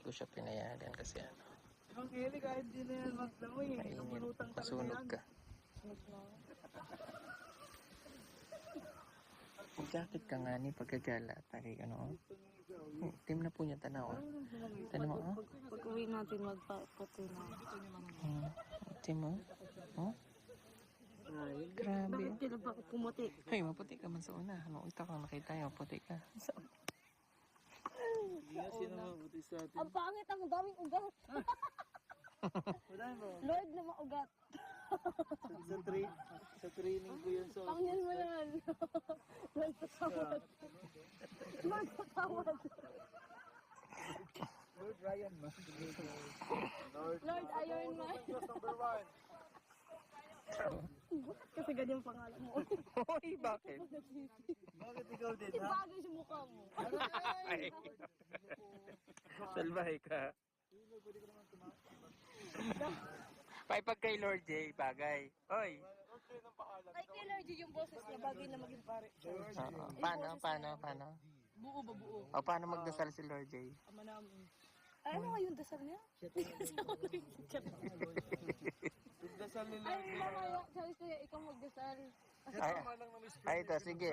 ko siya pinayagan kasi ano. Ibang Eli, kahit di na yan maglamoy. Mainit. Masunog ka. Jacket ka nga ni pagkagala. Tagay ano. Team na po niya tanaw. Tanaw mo oh. Pag uwi natin magpaputi na. Team mo. Oh. Ay, Grabe. Bakit sila bakit kumuti? Ay, maputi ka man sa una. Nung ito ka nakita yung maputi ka. hindi nga sino mabuti sa atin. Ang pangit, ang daming ugat. Wala mo. Lord na maugat. Sa training ko yun sa Pangyan mo yan. Lord patawad. Lord patawad. Lord Ryan man. Lord Iron Man. Number 1. Kasi ganyan pangalan mo. Hoy, bakit? Bakit ikaw din, Kasi ha? bagay sa mukha mo. Ay. Salbahe ka. Pay pag kay Lord J, bagay. Hoy. Ay, kay Lord yung boses niya, bagay na maging pare. Paano? Buo ba buo? O, paano magdasal si Lord J? Ama namin. Ay, ano nga yung dasal niya? Dasal nila. Ay, mamaya. Sabi ko, ikaw magdasal. Ay, ito, sige.